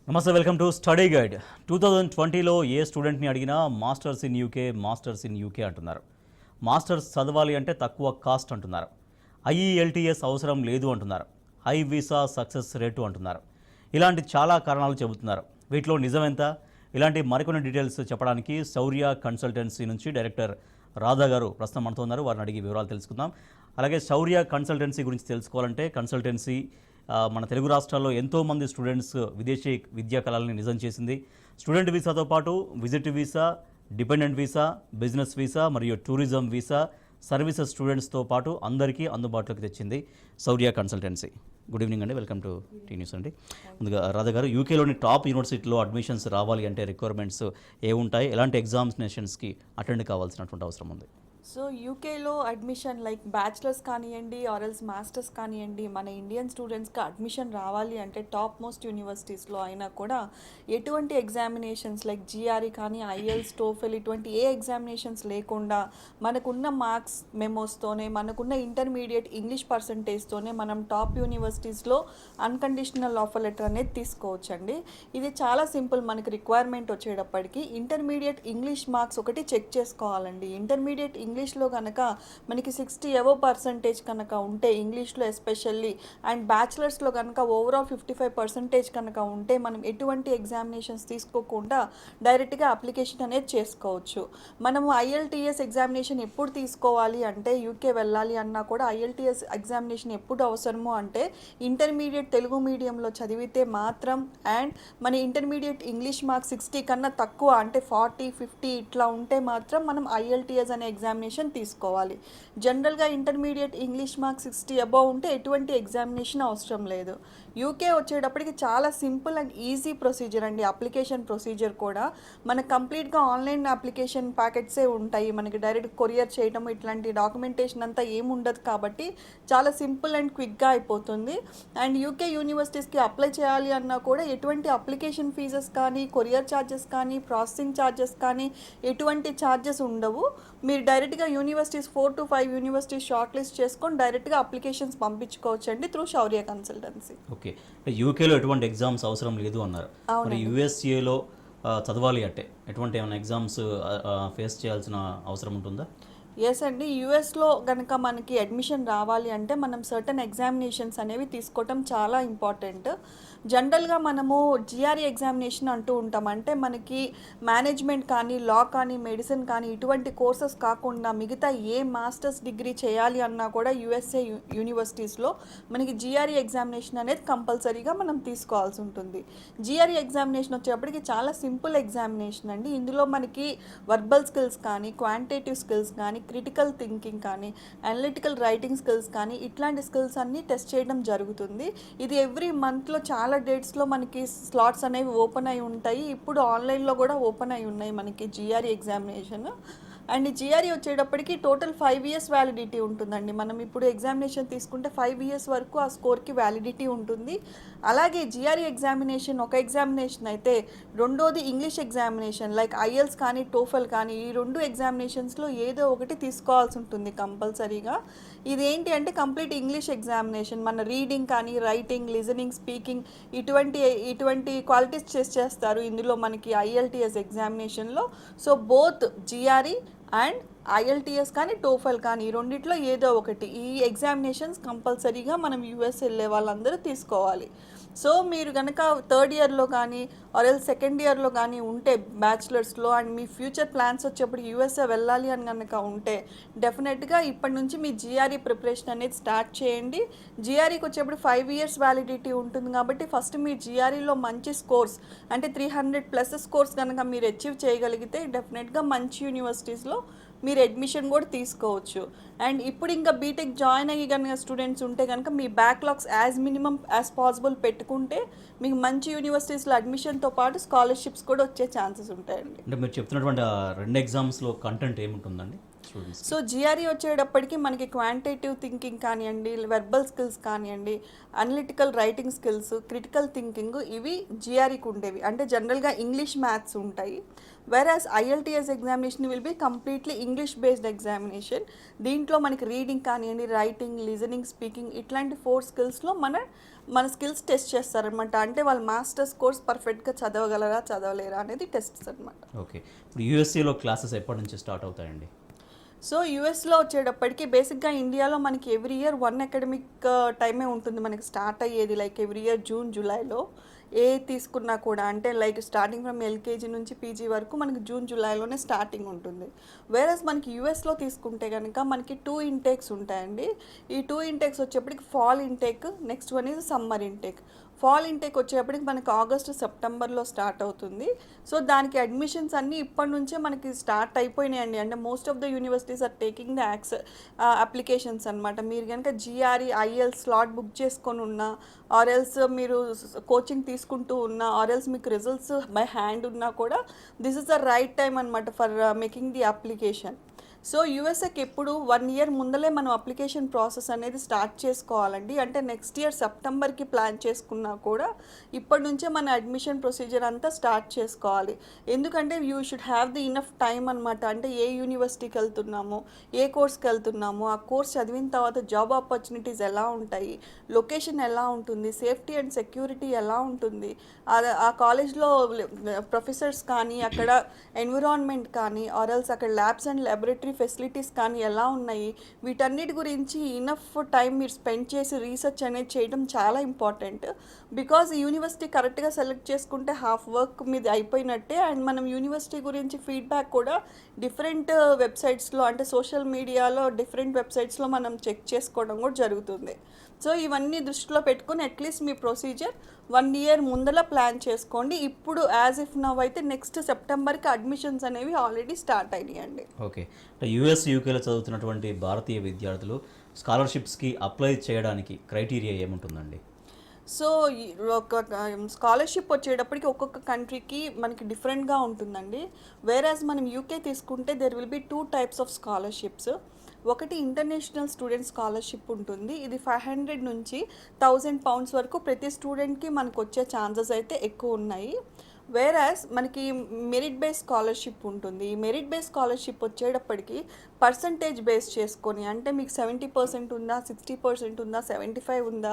నమస్తే, welcome to study guide. 2020లో ఏ స్టూడెంట్ని అడిగినా మాస్టర్స్ ఇన్ యూకే అంటున్నారు. మాస్టర్స్ చదవాలి అంటే తక్కువ కాస్ట్ అంటున్నారు. ఐఈఎల్టీఎస్ అవసరం లేదు అంటున్నారు. హై వీసా సక్సెస్ రేటు అంటున్నారు. ఇలాంటి చాలా కారణాలు చెబుతున్నారు. వీటిలో నిజమెంత? ఇలాంటి మరికొన్ని డీటెయిల్స్ చెప్పడానికి శౌర్య కన్సల్టెన్సీ నుంచి డైరెక్టర్ రాధా గారు ప్రస్తుతం మనతో ఉన్నారు. వారిని అడిగి వివరాలు తెలుసుకుందాం. అలాగే శౌర్య కన్సల్టెన్సీ గురించి తెలుసుకోవాలంటే కన్సల్టెన్సీ మన తెలుగు రాష్ట్రాల్లో ఎంతోమంది స్టూడెంట్స్ విదేశీ విద్యా కళల్ని నిజం చేసింది. స్టూడెంట్ వీసాతో పాటు visit visa, dependent visa, business visa మరియు టూరిజం వీసా సర్వీసెస్ స్టూడెంట్స్తో పాటు అందరికీ అందుబాటులోకి తెచ్చింది శౌర్య కన్సల్టెన్సీ. గుడ్ ఈవినింగ్ అండి, వెల్కమ్ టు టీ న్యూస్ అండి. ముందుగా రాధా గారు, యూకేలోని టాప్ యూనివర్సిటీలో అడ్మిషన్స్ రావాలి అంటే రిక్వైర్మెంట్స్ ఏముంటాయి? ఎలాంటి ఎగ్జామినేషన్స్కి అటెండ్ కావాల్సినటువంటి అవసరం ఉంది? సో యూకేలో అడ్మిషన్ లైక్ బ్యాచిలర్స్ కానివ్వండి ఆర్ఎల్స్ మాస్టర్స్ కానివ్వండి, మన ఇండియన్ స్టూడెంట్స్కి అడ్మిషన్ రావాలి అంటే టాప్ మోస్ట్ యూనివర్సిటీస్లో అయినా కూడా ఎటువంటి ఎగ్జామినేషన్స్ లైక్ జిఆర్ఈ కానీ ఐఎల్స్ టోఫెల్ ఇటువంటి ఏ ఎగ్జామినేషన్స్ లేకుండా మనకున్న మార్క్స్ మెమోస్తోనే, మనకున్న ఇంటర్మీడియట్ ఇంగ్లీష్ పర్సంటేజ్తోనే మనం టాప్ యూనివర్సిటీస్లో అన్కండిషనల్ ఆఫర్ లెటర్ అనేది తీసుకోవచ్చండి. ఇది చాలా సింపుల్. మనకి రిక్వైర్మెంట్ వచ్చేటప్పటికి ఇంటర్మీడియట్ ఇంగ్లీష్ మార్క్స్ ఒకటి చెక్ చేసుకోవాలండి. ఇంటర్మీడియట్ ఇంగ్లీష్లో కనుక మనకి 60 అబోవ్ పర్సంటేజ్ కనుక ఉంటే ఇంగ్లీష్లో ఎస్పెషల్లీ, అండ్ బ్యాచిలర్స్లో కనుక ఓవరాల్ 55% కనుక ఉంటే మనం ఎటువంటి ఎగ్జామినేషన్స్ తీసుకోకుండా డైరెక్ట్గా అప్లికేషన్ అనేది చేసుకోవచ్చు. మనము ఐఎల్టీఎస్ ఎగ్జామినేషన్ ఎప్పుడు తీసుకోవాలి అంటే, యూకే వెళ్ళాలి అన్నా కూడా ఐఎల్టీఎస్ ఎగ్జామినేషన్ ఎప్పుడు అవసరమో అంటే ఇంటర్మీడియట్ తెలుగు మీడియంలో చదివితే మాత్రం, అండ్ మన ఇంటర్మీడియట్ ఇంగ్లీష్ మార్క్స్ 60 కన్నా తక్కువ అంటే 40, 50 ఇట్లా ఉంటే మాత్రం మనం ఐఎల్టీఎస్ అనే ఎగ్జామినేషన్ తీసుకోవాలి. జనరల్గా ఇంటర్మీడియట్ ఇంగ్లీష్ మార్క్స్ 60 అబోవ్ ఉంటే ఎటువంటి ఎగ్జామినేషన్ అవసరం లేదు. యూకే వచ్చేటప్పటికి చాలా సింపుల్ అండ్ ఈజీ ప్రొసీజర్ అండి. అప్లికేషన్ ప్రొసీజర్ కూడా మనకు కంప్లీట్గా ఆన్లైన్ అప్లికేషన్ ప్యాకెట్సే ఉంటాయి. మనకి డైరెక్ట్ కొరియర్ చేయడం ఇట్లాంటి డాక్యుమెంటేషన్ అంతా ఏమి ఉండదు కాబట్టి చాలా సింపుల్ అండ్ క్విక్గా అయిపోతుంది. అండ్ యూకే యూనివర్సిటీస్కి అప్లై చేయాలి అన్నా కూడా ఎటువంటి అప్లికేషన్ ఫీజెస్ కానీ, కొరియర్ ఛార్జెస్ కానీ, ప్రాసెసింగ్ ఛార్జెస్ కానీ ఎటువంటి ఛార్జెస్ ఉండవు. మీరు డైరెక్ట్గా universities 4 to 5 universities short list చేసుకొని డైరెక్ట్గా అప్లికేషన్స్ పంపించుకోవచ్చు అండి త్రూ శౌర్య కన్సల్టెన్సీ. ఓకే, యూకేలో ఎటువంటి ఎగ్జామ్స్ అవసరం లేదు అన్నారు. మరి యూఎస్ఏలో చదవాలి అంటే ఎటువంటి ఏమైనా ఎగ్జామ్స్ ఫేస్ చేయాల్సిన అవసరం ఉంటుందా? ఎస్ అండి, యూఎస్లో కనుక మనకి అడ్మిషన్ రావాలి అంటే మనం సర్టన్ ఎగ్జామినేషన్స్ అనేవి తీసుకోవటం చాలా ఇంపార్టెంట్. జనరల్గా మనము జిఆర్ఈ ఎగ్జామినేషన్ అంటూ ఉంటాం. అంటే మనకి మేనేజ్మెంట్ కానీ, లా కానీ, మెడిసిన్ కానీ ఇటువంటి కోర్సెస్ కాకుండా మిగతా ఏ మాస్టర్స్ డిగ్రీ చేయాలి అన్నా కూడా యూఎస్ఏ యూనివర్సిటీస్లో మనకి జిఆర్ఈ ఎగ్జామినేషన్ అనేది కంపల్సరీగా మనం తీసుకోవాల్సి ఉంటుంది. జిఆర్ఈ ఎగ్జామినేషన్ వచ్చేప్పటికి చాలా సింపుల్ ఎగ్జామినేషన్ అండి. ఇందులో మనకి వర్బల్ స్కిల్స్ కానీ, క్వాంటిటేటివ్ స్కిల్స్ కానీ, క్రిటికల్ థింకింగ్ కానీ, అనలిటికల్ రైటింగ్ స్కిల్స్ కానీ ఇట్లాంటి స్కిల్స్ అన్నీ టెస్ట్ చేయడం జరుగుతుంది. ఇది ఎవ్రీ మంత్లో చాలా డేట్స్లో మనకి స్లాట్స్ అనేవి ఓపెన్ అయి ఉంటాయి. ఇప్పుడు ఆన్లైన్లో కూడా ఓపెన్ అయి ఉన్నాయి మనకి జిఆర్ఈ ఎగ్జామినేషన్. అండ్ జిఆర్ఈ వచ్చేటప్పటికి టోటల్ 5 years వ్యాలిడిటీ ఉంటుందండి. మనం ఇప్పుడు ఎగ్జామినేషన్ తీసుకుంటే 5 years వరకు ఆ స్కోర్కి వ్యాలిడిటీ ఉంటుంది. అలాగే జిఆర్ఈ ఎగ్జామినేషన్ ఒక ఎగ్జామినేషన్ అయితే రెండోది ఇంగ్లీష్ ఎగ్జామినేషన్ లైక్ ఐఎల్స్ కానీ, టోఫెల్ కానీ ఈ 2 ఎగ్జామినేషన్స్లో ఏదో ఒకటి తీసుకోవాల్సి ఉంటుంది కంపల్సరీగా. ఇదేంటి అంటే కంప్లీట్ ఇంగ్లీష్ ఎగ్జామినేషన్. మన రీడింగ్ కానీ, రైటింగ్, లిజనింగ్, స్పీకింగ్ ఇటువంటి క్వాలిటీస్ టెస్ట్ చేస్తారు ఇందులో మనకి ఐఎల్టీఎస్ ఎగ్జామినేషన్లో. So both GRE and IELTS కానీ, టోఫెల్ కానీ ఈ రెండిట్లో ఏదో ఒకటి ఈ ఎగ్జామినేషన్స్ కంపల్సరీగా మనం యూఎస్ వెళ్ళే వాళ్ళందరూ తీసుకోవాలి. సో మీరు కనుక 3rd yearలో కానీ ఆర్ సెకండ్ ఇయర్లో కానీ ఉంటే బ్యాచిలర్స్లో, అండ్ మీ ఫ్యూచర్ ప్లాన్స్ వచ్చేప్పుడు యూఎస్ఏ వెళ్ళాలి అని కనుక ఉంటే డెఫినెట్గా ఇప్పటి నుంచి మీ జిఆర్ఈ ప్రిపరేషన్ అనేది స్టార్ట్ చేయండి. జిఆర్ఈకి వచ్చేప్పుడు 5 years వ్యాలిడిటీ ఉంటుంది కాబట్టి ఫస్ట్ మీ జిఆర్ఈలో మంచి స్కోర్స్ అంటే 300+ స్కోర్స్ కనుక మీరు అచీవ్ చేయగలిగితే డెఫినెట్గా మంచి యూనివర్సిటీస్లో మీరు అడ్మిషన్ కూడా తీసుకోవచ్చు. అండ్ ఇప్పుడు ఇంకా బీటెక్ జాయిన్ అయ్యి కనుక స్టూడెంట్స్ ఉంటే కనుక మీ backlogs as minimum as possible పెట్టుకుంటే మీకు మంచి యూనివర్సిటీస్లో అడ్మిషన్తో పాటు స్కాలర్షిప్స్ కూడా వచ్చే ఛాన్సెస్ ఉంటాయండి. అంటే మీరు చెప్తున్నటువంటి 2 ఎగ్జామ్స్లో కంటెంట్ ఏముంటుందండి? స్టూడెంట్స్? సో జిఆర్ఈ వచ్చేటప్పటికి మనకి క్వాంటిటేటివ్ థింకింగ్ కానివ్వండి, వెర్బల్ స్కిల్స్ కానివ్వండి, analytical writing skills, critical thinking, ఇవి జిఆర్ఈకి ఉండేవి. అంటే జనరల్గా ఇంగ్లీష్ మ్యాథ్స్ ఉంటాయి. వెరాజ్ IELTS examination will be completely English based examination. దీంట్లో మనకి రీడింగ్ కానివ్వండి, రైటింగ్, లిజనింగ్, స్పీకింగ్ ఇట్లాంటి 4 స్కిల్స్లో మన స్కిల్స్ టెస్ట్ చేస్తారనమాట. అంటే వాళ్ళు మాస్టర్స్ కోర్స్ పర్ఫెక్ట్గా చదవగలరా చదవలేరా అనేది టెస్ట్ అనమాట. ఓకే. ఇప్పుడు యూఎస్ఏలో క్లాసెస్ ఎప్పటి నుంచి స్టార్ట్ అవుతాయండి? సో యూఎస్లో వచ్చేటప్పటికి బేసిక్గా ఇండియాలో మనకి ఎవ్రీ ఇయర్ 1 అకాడమిక్ టైమే ఉంటుంది మనకి స్టార్ట్ అయ్యేది. లైక్ ఎవ్రీ ఇయర్ జూన్ జూలైలో ఏ తీసుకున్నా కూడా, అంటే లైక్ స్టార్టింగ్ ఫ్రమ్ ఎల్కేజీ నుంచి పీజీ వరకు మనకి జూన్ జూలైలోనే స్టార్టింగ్ ఉంటుంది. వేరస్ మనకి యూఎస్లో తీసుకుంటే కనుక మనకి 2 ఇంటేక్స్ ఉంటాయండి. ఈ 2 ఇంటేక్స్ వచ్చేప్పటికి fall intake, next one is summer intake. Fall intake వచ్చేప్పటికి మనకి ఆగస్టు సెప్టెంబర్లో స్టార్ట్ అవుతుంది. సో దానికి అడ్మిషన్స్ అన్నీ ఇప్పటి నుంచే మనకి స్టార్ట్ అయిపోయినాయండి. అంటే most of the universities are taking the applications అనమాట. మీరు కనుక జిఆర్ఈ ఐఎల్ స్లాట్ బుక్ చేసుకొని ఉన్నా, ఆర్ ఎల్స్ మీరు కోచింగ్ తీసుకుంటూ ఉన్నా, ఆర్ ఎల్స్ మీకు రిజల్ట్స్ బై హ్యాండ్ ఉన్నా కూడా this is the right time అనమాట for making the application. So యూఎస్ఏకి ఎప్పుడు 1 ఇయర్ ముందలే మనం అప్లికేషన్ ప్రాసెస్ అనేది స్టార్ట్ చేసుకోవాలండి. అంటే నెక్స్ట్ ఇయర్ సెప్టెంబర్కి ప్లాన్ చేసుకున్నా కూడా ఇప్పటి నుంచే మన అడ్మిషన్ ప్రొసీజర్ అంతా స్టార్ట్ చేసుకోవాలి. ఎందుకంటే you should have the enough time అనమాట. అంటే ఏ యూనివర్సిటీకి వెళ్తున్నామో, ఏ కోర్స్కి వెళ్తున్నామో, ఆ కోర్స్ చదివిన తర్వాత జాబ్ ఆపర్చునిటీస్ ఎలా ఉంటాయి, లొకేషన్ ఎలా ఉంటుంది, సేఫ్టీ అండ్ సెక్యూరిటీ ఎలా ఉంటుంది, ఆ కాలేజ్లో ప్రొఫెసర్స్ కానీ, అక్కడ ఎన్విరాన్మెంట్ కానీ, ఆర్ఎల్స్ అక్కడ ల్యాబ్స్ అండ్ ల్యాబొరేటరీ ఫెసిలిటీస్ కానీ ఎలా ఉన్నాయి, వీటన్నిటి గురించి ఇనఫ్ టైం మీరు స్పెండ్ చేసి రీసెర్చ్ అనేది చేయడం చాలా ఇంపార్టెంట్. బికాజ్ యూనివర్సిటీ కరెక్ట్గా సెలెక్ట్ చేసుకుంటే హాఫ్ వర్క్ మీద అయిపోయినట్టే. అండ్ మనం యూనివర్సిటీ గురించి ఫీడ్బ్యాక్ కూడా డిఫరెంట్ వెబ్సైట్స్లో, అంటే సోషల్ మీడియాలో డిఫరెంట్ వెబ్సైట్స్లో మనం చెక్ చేసుకోవడం కూడా జరుగుతుంది. సో ఇవన్నీ దృష్టిలో పెట్టుకుని అట్లీస్ట్ మీ ప్రొసీజర్ 1 ఇయర్ ముందల ప్లాన్ చేసుకోండి. ఇప్పుడు యాజ్ ఇఫ్ నవ్ అయితే నెక్స్ట్ సెప్టెంబర్కి అడ్మిషన్స్ అనేవి ఆల్రెడీ స్టార్ట్ అయినాయండి. ఓకే. అంటే యూఎస్ యూకేలో చదువుతున్నటువంటి భారతీయ విద్యార్థులు స్కాలర్షిప్స్కి అప్లై చేయడానికి క్రైటీరియా ఏముంటుందండి? సో ఒక స్కాలర్షిప్ వచ్చేటప్పటికి ఒక్కొక్క కంట్రీకి మనకి డిఫరెంట్గా ఉంటుందండి. వేరాజ్ మనం యూకే తీసుకుంటే there will be 2 types of scholarships. ఒకటి ఇంటర్నేషనల్ స్టూడెంట్ స్కాలర్షిప్ ఉంటుంది. ఇది 500 నుంచి 1000 పౌండ్స్ వరకు ప్రతి స్టూడెంట్కి మనకు వచ్చే ఛాన్సెస్ అయితే ఎక్కువ ఉన్నాయి. వేరాస్ మనకి మెరిట్ బేస్ స్కాలర్షిప్ ఉంటుంది. ఈ మెరిట్ బేస్ స్కాలర్షిప్ వచ్చేటప్పటికి పర్సంటేజ్ బేస్ చేసుకొని, అంటే మీకు 70% ఉందా, 60% ఉందా, 75 ఉందా,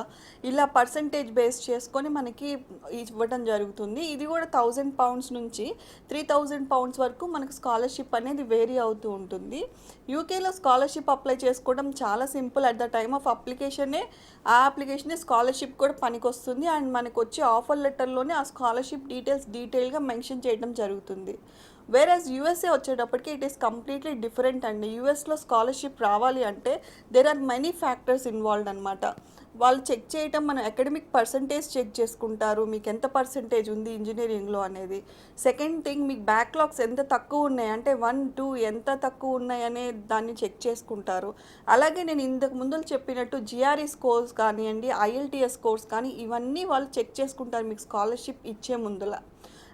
ఇలా పర్సంటేజ్ బేస్ చేసుకొని మనకి ఇవ్వడం జరుగుతుంది. ఇది కూడా 1000 పౌండ్స్ నుంచి 3000 పౌండ్స్ వరకు మనకు స్కాలర్షిప్ అనేది వేరీ అవుతూ ఉంటుంది. యూకేలో స్కాలర్షిప్ అప్లై చేసుకోవడం చాలా simple. At the time of అప్లికేషనే ఆ అప్లికేషనే స్కాలర్షిప్ కూడా పనికొస్తుంది. అండ్ మనకు వచ్చే ఆఫర్ లెటర్లోనే ఆ స్కాలర్షిప్ డీటెయిల్గా మెన్షన్ చేయడం జరుగుతుంది. వేరేస్ యూఎస్ఏ వచ్చేటప్పటికి ఇట్ ఈస్ కంప్లీట్లీ డిఫరెంట్ అండి. యూఎస్లో స్కాలర్షిప్ రావాలి అంటే there are many factors involved అనమాట. వాళ్ళు చెక్ చేయటం, మన అకాడమిక్ పర్సంటేజ్ చెక్ చేసుకుంటారు, మీకు ఎంత పర్సంటేజ్ ఉంది ఇంజనీరింగ్లో అనేది. సెకండ్ థింగ్, మీకు బ్యాక్లాగ్స్ ఎంత తక్కువ ఉన్నాయి, అంటే 1, 2 ఎంత తక్కువ ఉన్నాయి అనే దాన్ని చెక్ చేసుకుంటారు. అలాగే నేను ఇంతకు ముందు చెప్పినట్టు జిఆర్ఈ స్కోర్స్ కానివ్వండి, ఐఎల్టీఎస్ స్కోర్స్ కానీ, ఇవన్నీ వాళ్ళు చెక్ చేసుకుంటారు మీకు స్కాలర్షిప్ ఇచ్చే ముందులా.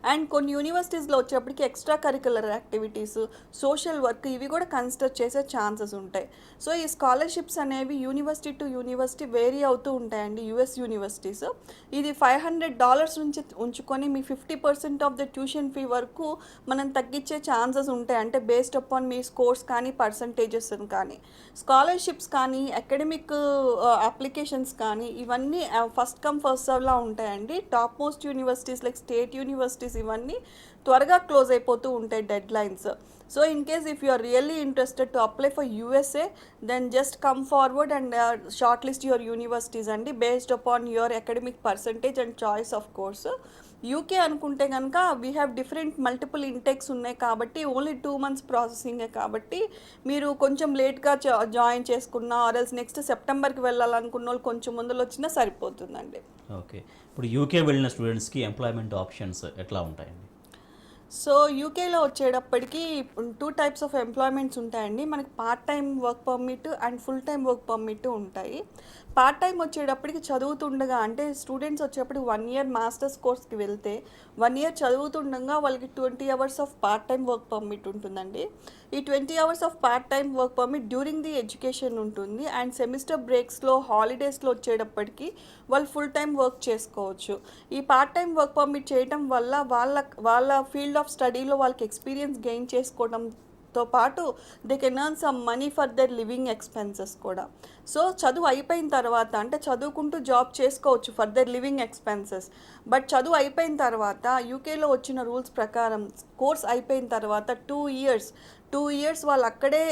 అండ్ కొన్ని యూనివర్సిటీస్లో వచ్చేప్పటికి extra curricular activities, social work, ఇవి కూడా కన్సిడర్ చేసే ఛాన్సెస్ ఉంటాయి. సో ఈ స్కాలర్షిప్స్ అనేవి యూనివర్సిటీ టు యూనివర్సిటీ వేరీ అవుతూ ఉంటాయండి. యూఎస్ యూనివర్సిటీస్ ఇది $500 నుంచి ఉంచుకొని మీ 50% ఆఫ్ ద ట్యూషన్ ఫీ వరకు మనం తగ్గించే ఛాన్సెస్ ఉంటాయి. అంటే బేస్డ్ అపాన్ మీ స్కోర్స్ కానీ, పర్సంటేజెస్ కానీ. స్కాలర్షిప్స్ కానీ, అకాడమిక్ అప్లికేషన్స్ కానీ, ఇవన్నీ ఫస్ట్ కమ్ ఫస్ట్ సర్వ్లా ఉంటాయండి. Top most universities like state universities ఇవన్నీ త్వరగా క్లోజ్ అయిపోతూ ఉంటాయి deadlines. So in case if you are really interested to apply for USA, then just come forward and shortlist your universities అండి based upon your academic percentage and choice of course. UK అనుకుంటే కనుక we have different multiple Intex ఉన్నాయి కాబట్టి only 2 months ప్రాసెసింగే కాబట్టి మీరు కొంచెం లేట్గా join చేసుకున్నా, ఆర్ఎల్స్ నెక్స్ట్ సెప్టెంబర్కి వెళ్ళాలనుకున్న వాళ్ళు కొంచెం ముందులో వచ్చినా సరిపోతుందండి. ఓకే. ఇప్పుడు యూకే వెళ్ళిన స్టూడెంట్స్కి ఎంప్లాయ్మెంట్ ఆప్షన్స్ ఎట్లా ఉంటాయండి? సో యూకేలో వచ్చేటప్పటికి 2 టైప్స్ ఆఫ్ ఎంప్లాయ్మెంట్స్ ఉంటాయండి. మనకి part time work permit and full time work permit ఉంటాయి. పార్ట్ టైం వచ్చేటప్పటికి చదువుతుండగా అంటే స్టూడెంట్స్ వచ్చేటప్పటికి 1 ఇయర్ మాస్టర్స్ కోర్స్కి వెళ్తే 1 ఇయర్ చదువుతుండగా వాళ్ళకి 20 hours of part time work permit ఉంటుందండి. ఈ 20 hours of part time work permit during the education ఉంటుంది. అండ్ సెమిస్టర్ బ్రేక్స్లో హాలిడేస్లో వచ్చేటప్పటికి వాళ్ళు ఫుల్ టైం వర్క్ చేసుకోవచ్చు. ఈ పార్ట్ టైం వర్క్ పర్మిట్ చేయటం వల్ల వాళ్ళ ఫీల్డ్ ఆఫ్ స్టడీలో వాళ్ళకి ఎక్స్పీరియన్స్ గెయిన్ చేసుకోవడంతో పాటు they can earn some money for their living expenses కూడా. సో చదువు అయిపోయిన తర్వాత అంటే చదువుకుంటూ జాబ్ చేసుకోవచ్చు for their living expenses. But చదువు అయిపోయిన తర్వాత యూకేలో వచ్చిన రూల్స్ ప్రకారం కోర్స్ అయిపోయిన తర్వాత 2 ఇయర్స్ వాళ్ళు అక్కడే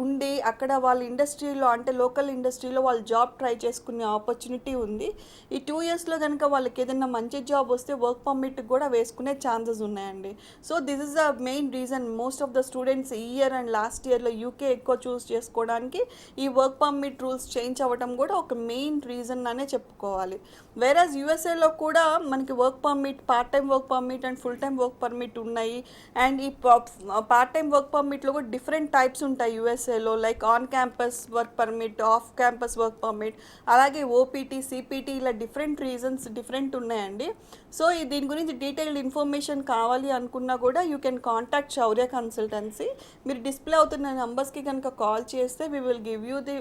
ఉండి అక్కడ వాళ్ళ ఇండస్ట్రీలో అంటే లోకల్ ఇండస్ట్రీలో వాళ్ళు జాబ్ ట్రై చేసుకునే ఆపర్చునిటీ ఉంది. ఈ 2 ఇయర్స్లో కనుక వాళ్ళకి ఏదైనా మంచి జాబ్ వస్తే వర్క్ పర్మిట్ కూడా వేసుకునే ఛాన్సెస్ ఉన్నాయండి. So this is the main reason most of the students ఈ ఇయర్ అండ్ లాస్ట్ ఇయర్లో యూకే ఎక్కువ చూస్ చేసుకోవడానికి ఈ వర్క్ పర్మిట్ రూల్స్ చేంజ్ అవ్వడం కూడా ఒక మెయిన్ రీజన్ అనే చెప్పుకోవాలి. వేరాజ్ యూఎస్ఏలో కూడా మనకి work permit part time work permit and full time work permit ఉన్నాయి. అండ్ ఈ పార్ట్ టైం వర్క్ పర్మిట్లో కూడా డిఫరెంట్ టైప్స్ ఉంటాయి యూఎస్ఏలో. Like on campus work permit, off campus work permit, అలాగే ఓపీటీ, సిపిటీ ఇలా డిఫరెంట్ ఉన్నాయండి. సో దీని గురించి డీటెయిల్డ్ ఇన్ఫర్మేషన్ కావాలి అనుకున్నా కూడా you can contact Saurya consultancy. మీరు డిస్ప్లే అవుతున్న నెంబర్స్కి కనుక కాల్ చేస్తే we will give you the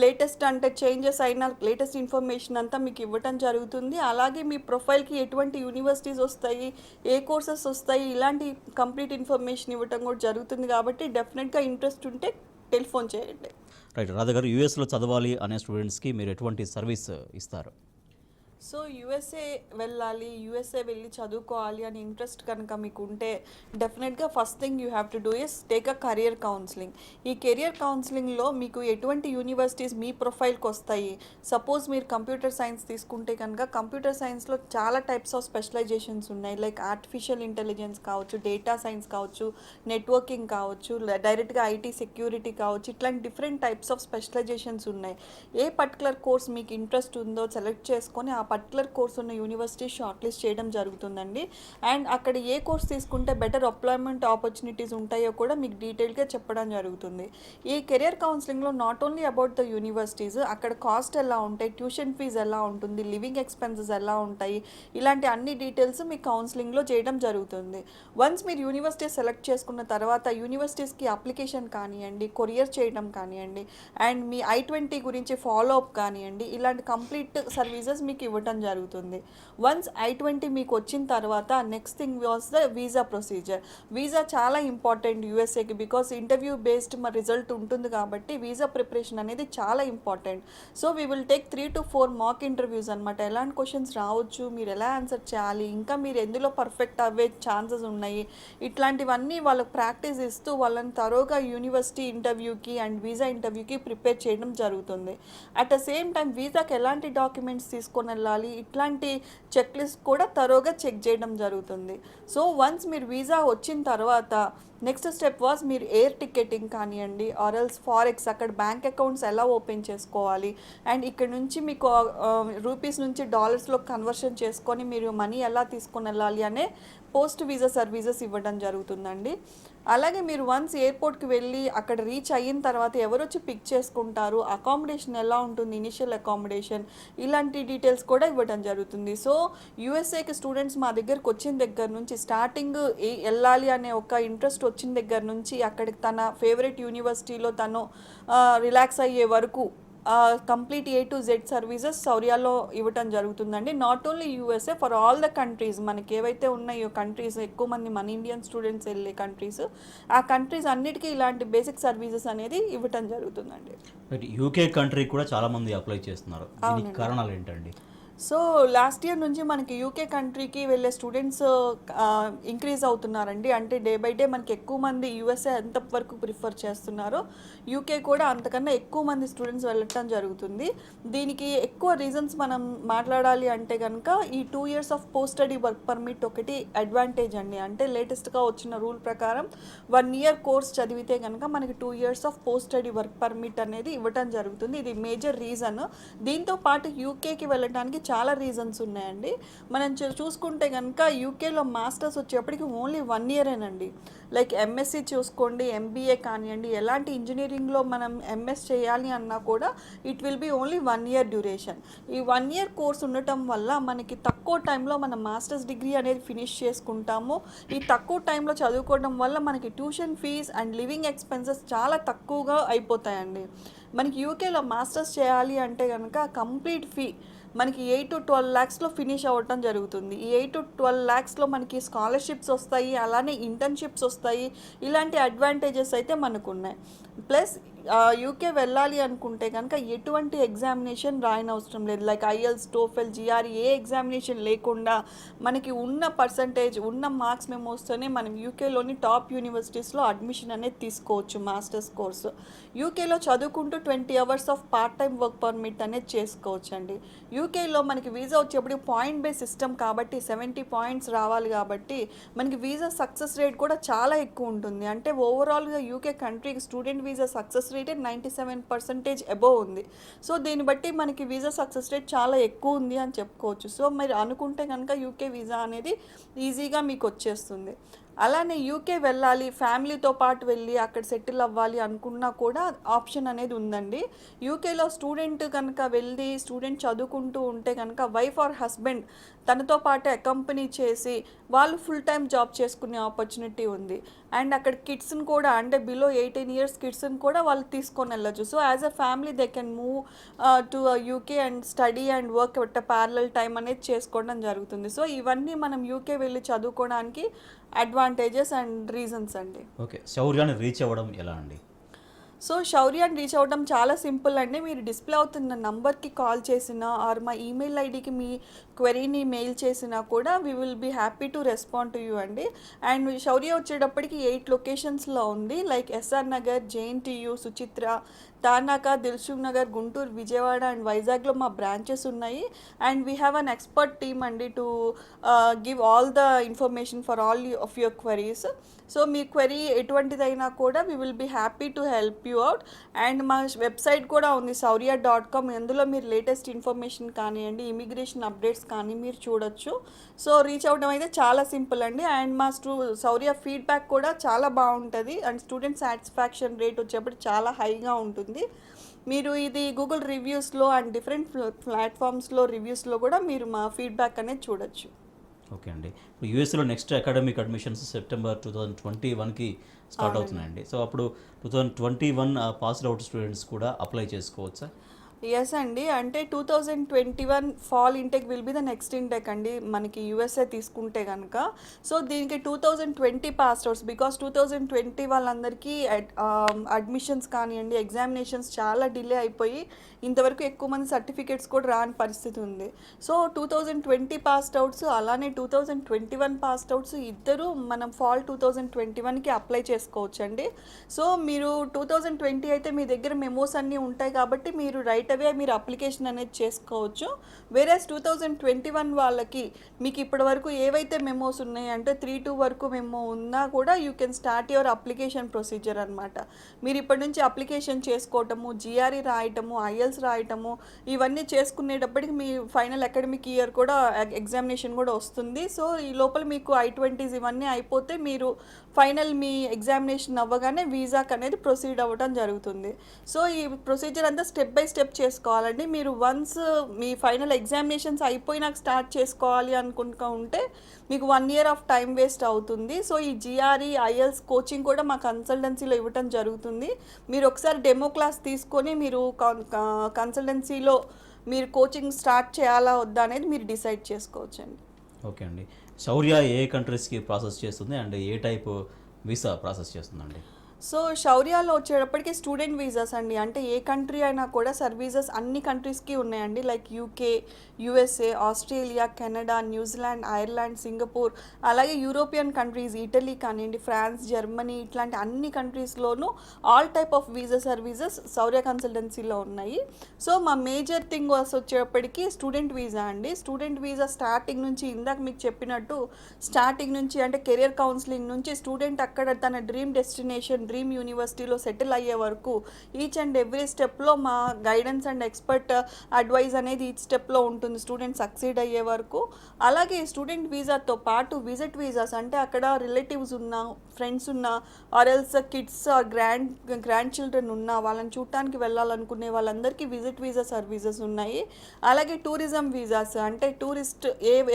latest అంటే చేంజెస్ అయిన లేటెస్ట్ ఇన్ఫర్మేషన్ అంతా మీకు ఇవ్వటం జరుగుతుంది. అలాగే మీ ప్రొఫైల్కి ఎటువంటి యూనివర్సిటీస్ వస్తాయి, ఏ కోర్సెస్ వస్తాయి, ఇలాంటి కంప్లీట్ ఇన్ఫర్మేషన్ ఇవ్వటం కూడా జరుగుతుంది. కాబట్టి డెఫినెట్గా ఇంట్రెస్ట్ ఉంటే టెలిఫోన్ చేయండి. రైట్. రాధా గారు, యూఎస్లో చదవాలి అనే స్టూడెంట్స్కి మీరు ఎటువంటి సర్వీస్ ఇస్తారు? సో యూఎస్ఏ వెళ్ళి చదువుకోవాలి అని ఇంట్రెస్ట్ కనుక మీకు ఉంటే డెఫినెట్గా first thing you have to do is take a career counselling. ఈ కెరియర్ కౌన్సిలింగ్లో మీకు ఎటువంటి యూనివర్సిటీస్ మీ ప్రొఫైల్కి వస్తాయి. సపోజ్ మీరు కంప్యూటర్ సైన్స్ తీసుకుంటే కనుక కంప్యూటర్ సైన్స్లో చాలా టైప్స్ ఆఫ్ స్పెషలైజేషన్స్ ఉన్నాయి. లైక్ ఆర్టిఫిషియల్ ఇంటెలిజెన్స్ కావచ్చు, డేటా సైన్స్ కావచ్చు, నెట్వర్కింగ్ కావచ్చు, డైరెక్ట్గా ఐటీ సెక్యూరిటీ కావచ్చు, ఇట్లాంటి డిఫరెంట్ టైప్స్ ఆఫ్ స్పెషలైజేషన్స్ ఉన్నాయి. ఏ పర్టికులర్ కోర్స్ మీకు ఇంట్రెస్ట్ ఉందో సెలెక్ట్ చేసుకొని ఆ పర్టికులర్ కోర్స్ ఉన్న యూనివర్సిటీ షార్ట్ లిస్ట్ చేయడం జరుగుతుందండి. అండ్ అక్కడ ఏ కోర్స్ తీసుకుంటే బెటర్ ఎంప్లాయ్మెంట్ ఆపర్చునిటీస్ ఉంటాయో కూడా మీకు డీటెయిల్గా చెప్పడం జరుగుతుంది. ఈ కెరియర్ కౌన్సిలింగ్లో not only about the universities, అక్కడ కాస్ట్ ఎలా ఉంటాయి, ట్యూషన్ ఫీజ్ ఎలా ఉంటుంది, లివింగ్ ఎక్స్పెన్సెస్ ఎలా ఉంటాయి, ఇలాంటి అన్ని డీటెయిల్స్ మీకు కౌన్సిలింగ్లో చేయడం జరుగుతుంది. వన్స్ మీరు యూనివర్సిటీ సెలెక్ట్ చేసుకున్న తర్వాత యూనివర్సిటీస్కి అప్లికేషన్ కానివ్వండి, కొరియర్ చేయడం కానివ్వండి, అండ్ మీ I-20 గురించి ఫాలో అప్ కానివ్వండి, ఇలాంటి కంప్లీట్ సర్వీసెస్ మీకు ఇవ్వడం జరుగుతుంది. వన్స్ I-20 మీకు వచ్చిన తర్వాత next thing was the visa procedure. Visa చాలా ఇంపార్టెంట్ యూఎస్ఏకి, బికాస్ ఇంటర్వ్యూ బేస్డ్ మా రిజల్ట్ ఉంటుంది కాబట్టి వీసా ప్రిపరేషన్ అనేది చాలా important. So we will take 3 to 4 mock interviews అనమాట. ఎలాంటి క్వశ్చన్స్ రావచ్చు, మీరు ఎలా ఆన్సర్ చేయాలి, ఇంకా మీరు ఎందులో పర్ఫెక్ట్ అవ్వే ఛాన్సెస్ ఉన్నాయి, ఇట్లాంటివన్నీ వాళ్ళకి ప్రాక్టీస్ ఇస్తూ వాళ్ళని తరోగా యూనివర్సిటీ ఇంటర్వ్యూకి అండ్ వీసా ఇంటర్వ్యూకి ప్రిపేర్ చేయడం జరుగుతుంది. అట్ ద సేమ్ టైం వీసాకి ఎలాంటి డాక్యుమెంట్స్ తీసుకొని వెళ్ళాలి, ఇట్లాంటి చెక్ లిస్ట్ కూడా తరోగా చెక్ చేయడం జరుగుతుంది. సో వన్స్ మీరు వీసా వచ్చిన తర్వాత నెక్స్ట్ స్టెప్ వాస్ మీరు ఎయిర్ టికెటింగ్ కానివ్వండి, ఆర్ఎల్స్ ఫారెక్స్ అక్కడ బ్యాంక్ అకౌంట్స్ ఎలా ఓపెన్ చేసుకోవాలి, అండ్ ఇక్కడ నుంచి మీకు రూపీస్ నుంచి డాలర్స్లో కన్వర్షన్ చేసుకొని మీరు మనీ ఎలా తీసుకొని వెళ్ళాలి అనే పోస్ట్ వీసా సర్వీసెస్ ఇవ్వడం జరుగుతుందండి. అలాగే మీరు వన్స్ ఎయిర్పోర్ట్కి వెళ్ళి అక్కడ రీచ్ అయిన తర్వాత ఎవరు వచ్చి పిక్ చేసుకుంటారు, అకామిడేషన్ ఎలా ఉంటుంది, ఇనిషియల్ అకామిడేషన్, ఇలాంటి డీటెయిల్స్ కూడా ఇవ్వడం జరుగుతుంది. సో యూఎస్ఏకి స్టూడెంట్స్ మా దగ్గరకు వచ్చిన దగ్గర నుంచి స్టార్టింగ్ వెళ్ళాలి అనే ఒక ఇంట్రెస్ట్ వచ్చిన దగ్గర నుంచి అక్కడికి తన ఫేవరెట్ యూనివర్సిటీలో తను రిలాక్స్ అయ్యే వరకు complete A to Z services శౌర్యాలో ఇవ్వటం జరుగుతుందండి. Not only USA, for all the countries మనకి ఏవైతే ఉన్నాయో కంట్రీస్, ఎక్కువ మంది మన ఇండియన్ స్టూడెంట్స్ వెళ్ళే కంట్రీస్, ఆ కంట్రీస్ అన్నిటికీ ఇలాంటి బేసిక్ సర్వీసెస్ అనేది ఇవ్వటం జరుగుతుందండి. యూకే కంట్రీ కూడా చాలామంది అప్లై చేస్తున్నారు. దీనికి కారణాలు ఏంటండి? సో లాస్ట్ ఇయర్ నుంచి మనకి యూకే కంట్రీకి వెళ్ళే స్టూడెంట్స్ ఇంక్రీజ్ అవుతున్నారండి. అంటే డే బై డే మనకి ఎక్కువ మంది యూఎస్ఏ ఎంతవరకు ప్రిఫర్ చేస్తున్నారో యూకే కూడా అంతకన్నా ఎక్కువ మంది స్టూడెంట్స్ వెళ్ళటం జరుగుతుంది. దీనికి ఎక్కువ రీజన్స్ మనం మాట్లాడాలి అంటే కనుక ఈ 2 years of post study work permit ఒకటి అడ్వాంటేజ్ అండి. అంటే లేటెస్ట్గా వచ్చిన రూల్ ప్రకారం 1 year కోర్స్ చదివితే కనుక మనకి 2 years of post study work permit అనేది ఇవ్వటం జరుగుతుంది. ఇది మేజర్ రీజన్. దీంతో పాటు యూకేకి వెళ్ళడానికి చాలా రీజన్స్ ఉన్నాయండి. మనం చూసుకుంటే కనుక యూకేలో మాస్టర్స్ వచ్చేప్పటికి ఓన్లీ 1 ఇయరేనండి. లైక్ ఎంఎస్సి చూసుకోండి, ఎంబీఏ కానివ్వండి, ఎలాంటి ఇంజనీరింగ్లో మనం ఎంఎస్ చేయాలి అన్నా కూడా it will be only 1 year duration. ఈ 1 ఇయర్ కోర్స్ ఉండటం వల్ల మనకి తక్కువ టైంలో మనం మాస్టర్స్ డిగ్రీ అనేది ఫినిష్ చేసుకుంటాము. ఈ తక్కువ టైంలో చదువుకోవడం వల్ల మనకి tuition fees and living expenses చాలా తక్కువగా అయిపోతాయండి. మనకి యూకేలో మాస్టర్స్ చేయాలి అంటే కనుక కంప్లీట్ ఫీ మనకి 8 to 12 lakhsలో ఫినిష్ అవ్వటం జరుగుతుంది. ఈ 8 to 12 lakhsలో మనకి స్కాలర్షిప్స్ వస్తాయి, అలానే ఇంటర్న్షిప్స్ వస్తాయి. ఇలాంటి అడ్వాంటేజెస్ అయితే మనకు ఉన్నాయి. ప్లస్ యూకే వెళ్ళాలి అనుకుంటే కనుక ఎటువంటి ఎగ్జామినేషన్ రాయనవసరం లేదు. లైక్ ఐఎల్స్, టోఫెల్, జిఆర్ఈ ఏ ఎగ్జామినేషన్ లేకుండా మనకి ఉన్న పర్సంటేజ్, ఉన్న మార్క్స్ మెమోస్తోనే మనం యూకేలోని టాప్ యూనివర్సిటీస్లో అడ్మిషన్ అనేది తీసుకోవచ్చు మాస్టర్స్ కోర్సు. యూకేలో చదువుకుంటూ 20 hours of part time work permit అనేది చేసుకోవచ్చు అండి. యూకేలో మనకి వీసా వచ్చేప్పుడు పాయింట్ బేస్ సిస్టమ్ కాబట్టి 70 points రావాలి కాబట్టి మనకి వీసా సక్సెస్ రేట్ కూడా చాలా ఎక్కువ ఉంటుంది. అంటే ఓవరాల్గా యూకే కంట్రీకి student visa success rate 97% above ఉంది. సో దీన్ని బట్టి మనకి వీసా సక్సెస్ రేట్ చాలా ఎక్కువ ఉంది అని చెప్పుకోవచ్చు. సో మీరు అనుకుంటే కనుక యూకే వీసా అనేది ఈజీగా మీకు వచ్చేస్తుంది. అలానే యూకే వెళ్ళాలి, ఫ్యామిలీతో పాటు వెళ్ళి అక్కడ సెటిల్ అవ్వాలి అనుకున్నా కూడా ఆప్షన్ అనేది ఉందండి. యూకేలో స్టూడెంట్ కనుక వెళ్ళి స్టూడెంట్ చదువుకుంటూ ఉంటే కనుక వైఫ్ ఆర్ హస్బెండ్ తనతో పాటు అకంపెనీ చేసి వాళ్ళు ఫుల్ టైం జాబ్ చేసుకునే ఆపర్చునిటీ ఉంది. అండ్ అక్కడ కిడ్స్ని కూడా అంటే బిలో 18 years కిడ్స్ని కూడా వాళ్ళు తీసుకొని వెళ్ళచ్చు. So as a family they can move to UK and study and work at parallel time అనేది చేసుకోవడం జరుగుతుంది. సో ఇవన్నీ మనం యూకే వెళ్ళి చదువుకోవడానికి అడ్వాంటేజెస్ అండ్ రీజన్స్ అండి. ఓకే, శౌర్యాన్ని రీచ్ అవ్వడం ఎలా అండి? సో శౌర్యాన్ని రీచ్ అవ్వడం చాలా సింపుల్ అండి. మీరు డిస్ప్లే అవుతున్న నంబర్కి కాల్ చేసినా ఆర్ మా ఈమెయిల్ ఐడికి మీ క్వెరీని మెయిల్ చేసినా కూడా we will be happy to respond to you అండి. అండ్ శౌర్య వచ్చేటప్పటికి 8 లొకేషన్స్లో ఉంది. Like SR Nagar, JNTU, Suchitra, Tarnaka, Dilsukh Nagar, Guntur, Vijayawada and వైజాగ్లో మా బ్రాంచెస్ ఉన్నాయి. And we have an expert team అండి to give all the information for all of your queries. So మీ query ఎటువంటిదైనా కూడా we will be happy to help you out. And మా website కూడా ఉంది saurya.com. అందులో మీరు లేటెస్ట్ ఇన్ఫర్మేషన్ కానివ్వండి, ఇమిగ్రేషన్ అప్డేట్స్ కానీ మీరు చూడొచ్చు. సో రీచ్ అవ్వడం అయితే చాలా సింపుల్ అండి. అండ్ మా శౌర్య ఫీడ్బ్యాక్ కూడా చాలా బాగుంటుంది. అండ్ స్టూడెంట్ సాటిస్ఫాక్షన్ రేట్ వచ్చేప్పుడు చాలా హైగా ఉంటుంది. మీరు ఇది గూగుల్ రివ్యూస్లో అండ్ డిఫరెంట్ ప్లాట్ఫామ్స్లో రివ్యూస్లో కూడా మీరు మా ఫీడ్బ్యాక్ అనేది చూడొచ్చు. ఓకే అండి, ఇప్పుడు యూఎస్లో నెక్స్ట్ అకాడమిక్ అడ్మిషన్స్ September 2021కి స్టార్ట్ అవుతున్నాయండి. సో అప్పుడు 2021 పాస్డ్ అవుట్ స్టూడెంట్స్ కూడా అప్లై చేసుకోవచ్చా? ఎస్ అండి. అంటే 2021 fall intake will be the next intake అండి మనకి యూఎస్ఏ తీసుకుంటే కనుక. సో దీనికి 2020 పాస్ అవుట్స్, బికాస్ 2020 వాళ్ళందరికీ అడ్మిషన్స్ కానివ్వండి, ఎగ్జామినేషన్స్ చాలా డిలే అయిపోయి ఇంతవరకు ఎక్కువ మంది సర్టిఫికేట్స్ కూడా రాని పరిస్థితి ఉంది. సో 2020 పాస్డ్ అవుట్స్ అలానే 2021 పాస్డ్ అవుట్స్ ఇద్దరు మనం ఫాల్ 2021కి అప్లై చేసుకోవచ్చు అండి. సో మీరు 2020 అయితే మీ దగ్గర మెమోస్ అన్నీ ఉంటాయి కాబట్టి మీరు రైట్ అవే మీరు అప్లికేషన్ అనేది చేసుకోవచ్చు. వేరేస్ 2021 వాళ్ళకి మీకు ఇప్పటి వరకు ఏవైతే మెమోస్ ఉన్నాయి అంటే 3-2 వరకు మెమో ఉన్నా కూడా you can start your application procedure అనమాట. మీరు ఇప్పటి నుంచి అప్లికేషన్ చేసుకోవటము, జిఆర్ఈ రాయటము, ఐఎల్స్ రాయటము ఇవన్నీ చేసుకునేటప్పటికి మీ ఫైనల్ అకాడమిక్ ఇయర్ కూడా ఎగ్జామినేషన్ కూడా వస్తుంది. సో ఈ లోపల మీకు I-20s ఇవన్నీ అయిపోతే మీరు ఫైనల్ మీ ఎగ్జామినేషన్ అవ్వగానే వీసాకి అనేది ప్రొసీడ్ అవ్వడం జరుగుతుంది. సో ఈ ప్రొసీజర్ అంతా స్టెప్ బై స్టెప్ చేసుకోవాలండి. మీరు వన్స్ మీ ఫైనల్ ఎగ్జామినేషన్స్ అయిపోయినాక స్టార్ట్ చేసుకోవాలి అనుకుంటూ ఉంటే మీకు 1 year ఆఫ్ టైం వేస్ట్ అవుతుంది. సో ఈ జిఆర్ఈ, ఐఎల్స్ కోచింగ్ కూడా మా కన్సల్టెన్సీలో ఇవ్వటం జరుగుతుంది. మీరు ఒకసారి డెమో క్లాస్ తీసుకొని మీరు కన్సల్టెన్సీలో మీరు కోచింగ్ స్టార్ట్ చేయాలా వద్దా అనేది మీరు డిసైడ్ చేసుకోవచ్చండి. ఓకే అండి, శౌర్య ఏ కంట్రీస్కి ప్రాసెస్ చేస్తుంది and A type visa process చేస్తుందండి? సో శౌర్యాలో వచ్చేటప్పటికి స్టూడెంట్ వీసాస్ అండి. అంటే ఏ కంట్రీ అయినా కూడా సర్వీసెస్ అన్ని కంట్రీస్కి ఉన్నాయండి. Like UK, USA, Australia, Canada, New Zealand, Ireland, Singapore, అలాగే యూరోపియన్ కంట్రీస్, ఇటలీ కానివ్వండి, ఫ్రాన్స్, జర్మనీ ఇట్లాంటి అన్ని కంట్రీస్లోనూ all type of visa services Shaurya కన్సల్టెన్సీలో ఉన్నాయి. సో మా మేజర్ థింగ్ వచ్చేటప్పటికి స్టూడెంట్ వీసా అండి. స్టూడెంట్ వీసా స్టార్టింగ్ నుంచి ఇందాక మీకు చెప్పినట్టు స్టార్టింగ్ నుంచి అంటే కెరియర్ కౌన్సిలింగ్ నుంచి స్టూడెంట్ అక్కడ తన డ్రీమ్ డెస్టినేషన్ డ్రీమ్ యూనివర్సిటీలో సెటిల్ అయ్యే వరకు ఈచ్ అండ్ ఎవ్రీ స్టెప్లో మా గైడెన్స్ అండ్ ఎక్స్పర్ట్ అడ్వైజ్ అనేది ఈచ్ స్టెప్లో ఉంటుంది స్టూడెంట్ సక్సీడ్ అయ్యే వరకు. అలాగే స్టూడెంట్ వీసాతో పాటు విజిట్ వీసాస్ అంటే అక్కడ రిలేటివ్స్ ఉన్నా, ఫ్రెండ్స్ ఉన్నా, or else kids or grandchildren ఉన్నా వాళ్ళని చూడటానికి వెళ్ళాలనుకునే వాళ్ళందరికీ విజిట్ వీసా సర్వీసెస్ ఉన్నాయి. అలాగే టూరిజం వీసాస్ అంటే టూరిస్ట్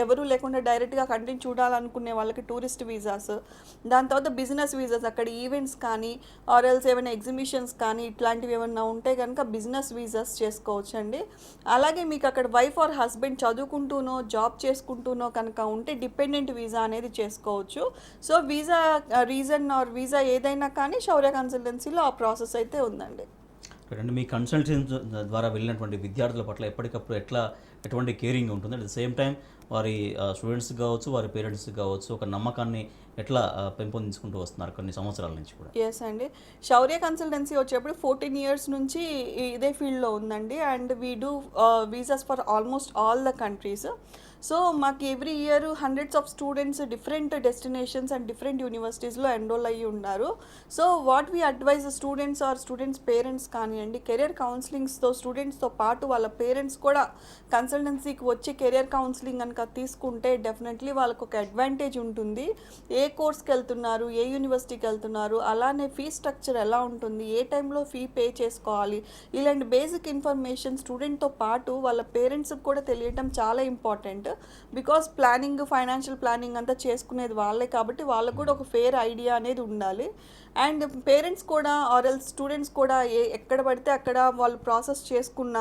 ఎవరు లేకుండా డైరెక్ట్గా కంట్రీని చూడాలనుకునే వాళ్ళకి టూరిస్ట్ వీసాస్. దాని తర్వాత బిజినెస్ వీసాస్, అక్కడ ఈవెంట్స్ కానీ ఆర్ ఎల్స్ ఏమైనా ఎగ్జిబిషన్స్ కానీ ఇట్లాంటివి ఏమైనా ఉంటే కనుక బిజినెస్ వీసాస్ చేసుకోవచ్చండి. అలాగే మీకు అక్కడ వైఫ్ ఆర్ హస్బెండ్ చదువుకుంటూనో జాబ్ చేసుకుంటూనో కనుక ఉంటే డిపెండెంట్ వీసా అనేది చేసుకోవచ్చు. So visa reason or visa ఏదైనా కానీ శౌర్య కన్సల్టెన్సీలో ఆ ప్రాసెస్ అయితే ఉందండి. అంటే మీ కన్సల్టెన్సీ ద్వారా వెళ్ళినటువంటి విద్యార్థుల పట్ల ఎప్పటికప్పుడు ఎటువంటి కేరింగ్ ఉంటుంది, అట్ ద సేమ్ టైం వారి స్టూడెంట్స్ కావచ్చు, వారి పేరెంట్స్ కావచ్చు, ఒక నమ్మకాన్ని ఎట్లా పెంపొందించుకుంటూ వస్తున్నారు కొన్ని సంవత్సరాల నుంచి కూడా? ఎస్ అండి, శౌర్య కన్సల్టెన్సీ వచ్చేప్పుడు 14 years నుంచి ఇదే ఫీల్డ్లో ఉందండి. And we do visas for almost all the countries. So మాకు every year hundreds of students different destinations and different యూనివర్సిటీస్లో ఎన్రోల్ అయ్యి ఉన్నారు. So what we advise students or students parents కానివ్వండి, కెరియర్ కౌన్సిలింగ్స్తో స్టూడెంట్స్తో పాటు వాళ్ళ పేరెంట్స్ కూడా కన్సల్టెన్సీకి వచ్చి కెరియర్ కౌన్సిలింగ్ కనుక తీసుకుంటే డెఫినెట్లీ వాళ్ళకు ఒక అడ్వాంటేజ్ ఉంటుంది. ఏ కోర్స్కి వెళ్తున్నారు, ఏ యూనివర్సిటీకి వెళ్తున్నారు, అలానే ఫీ స్ట్రక్చర్ ఎలా ఉంటుంది, ఏ టైంలో ఫీ పే చేసుకోవాలి, ఇలాంటి బేసిక్ ఇన్ఫర్మేషన్ స్టూడెంట్తో పాటు వాళ్ళ పేరెంట్స్కి కూడా తెలియటం చాలా important. Because planning, financial planning అంతా చేసుకునేది వాళ్ళే కాబట్టి వాళ్ళకు కూడా ఒక ఫేర్ ఐడియా అనేది ఉండాలి. అండ్ పేరెంట్స్ కూడా ఆర్ ఎల్స్ స్టూడెంట్స్ కూడా ఎక్కడ పడితే అక్కడ వాళ్ళు ప్రాసెస్ చేసుకున్న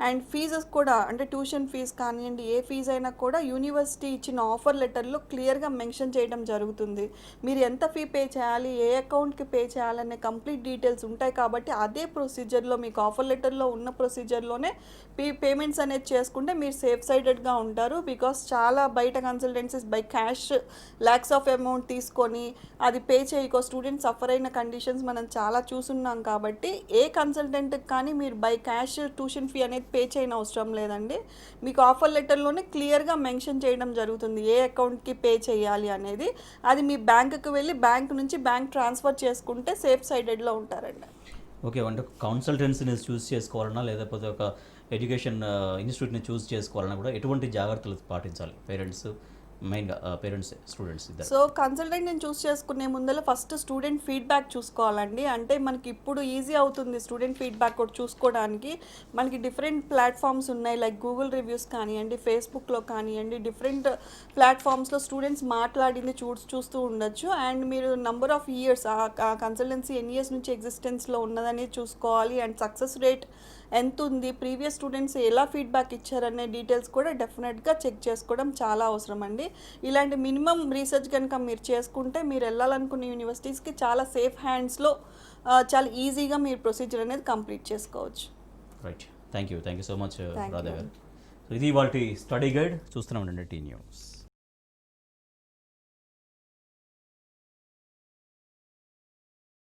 అండ్ ఫీజెస్ కూడా అంటే ట్యూషన్ ఫీజు కానివ్వండి, ఏ ఫీజు అయినా కూడా యూనివర్సిటీ ఇచ్చిన ఆఫర్ లెటర్లో క్లియర్గా మెన్షన్ చేయడం జరుగుతుంది. మీరు ఎంత ఫీ పే చేయాలి, ఏ అకౌంట్కి పే చేయాలనే కంప్లీట్ డీటెయిల్స్ ఉంటాయి కాబట్టి అదే ప్రొసీజర్లో మీకు ఆఫర్ లెటర్లో ఉన్న ప్రొసీజర్లోనే పేమెంట్స్ అనేది చేసుకుంటే మీరు సేఫ్ సైడెడ్గా ఉంటారు. బికాస్ చాలా బయట consultancies by cash lakhs of amount తీసుకొని అది పే చేయకో స్టూడెంట్ సఫర్ అయిన కండిషన్స్ మనం చాలా చూస్తున్నాం. కాబట్టి ఏ కన్సల్టెంట్కి కానీ మీరు బై క్యాష్ ట్యూషన్ ఫీ అనేది పే చేయని అవసరం లేదండి. మీకు ఆఫర్ లెటర్లోనే క్లియర్గా మెన్షన్ చేయడం జరుగుతుంది ఏ అకౌంట్కి పే చేయాలి అనేది. అది మీ బ్యాంకుకి వెళ్ళి బ్యాంక్ నుంచి బ్యాంక్ ట్రాన్స్ఫర్ చేసుకుంటే సేఫ్ సైడెడ్లో ఉంటారండి. ఓకే, అంటే కన్సల్టెన్సీని చూస్ చేసుకోవాలన్నా లేకపోతే ఒక ఎడ్యుకేషన్ ఇన్స్టిట్యూట్ని చూస్ చేసుకోవాలన్నా కూడా ఎటువంటి జాగ్రత్తలు పాటించాలి పేరెంట్స్, మెయిన్గా పేరెంట్స్, స్టూడెంట్స్ ఇద్దరు? సో కన్సల్టెంట్ నేను చూస్ చేసుకునే ముందర ఫస్ట్ స్టూడెంట్ ఫీడ్బ్యాక్ చూసుకోవాలండి. అంటే మనకి ఇప్పుడు ఈజీ అవుతుంది స్టూడెంట్ ఫీడ్బ్యాక్ కూడా చూసుకోవడానికి. మనకి డిఫరెంట్ ప్లాట్ఫామ్స్ ఉన్నాయి, లైక్ గూగుల్ రివ్యూస్ కానివ్వండి, ఫేస్బుక్లో కానివ్వండి, డిఫరెంట్ ప్లాట్ఫామ్స్లో స్టూడెంట్స్ మాట్లాడింది చూస్తూ ఉండొచ్చు. అండ్ మీరు నంబర్ ఆఫ్ ఇయర్స్ ఆ కన్సల్టెన్సీ ఎన్ని ఇయర్స్ నుంచి ఎగ్జిస్టెన్స్లో ఉన్నదనేది చూసుకోవాలి. అండ్ సక్సెస్ రేట్ ఎంత ఉంది, ప్రీవియస్ స్టూడెంట్స్ ఎలా ఫీడ్బ్యాక్ ఇచ్చారనే డీటెయిల్స్ కూడా డెఫినెట్గా చెక్ చేసుకోవడం చాలా అవసరం అండి. ఇలాంటి మినిమం రీసెర్చ్ కనుక మీరు చేసుకుంటే మీరు వెళ్ళాలనుకునే యూనివర్సిటీస్కి చాలా సేఫ్ హ్యాండ్స్లో చాలా ఈజీగా మీరు ప్రొసీజర్ అనేది కంప్లీట్ చేసుకోవచ్చు. Right, thank you so much Thank Radha you. గారు. సో ఇది వాళ్ళ స్టడీ గైడ్. చూస్తున్నాం అండి టీ న్యూస్.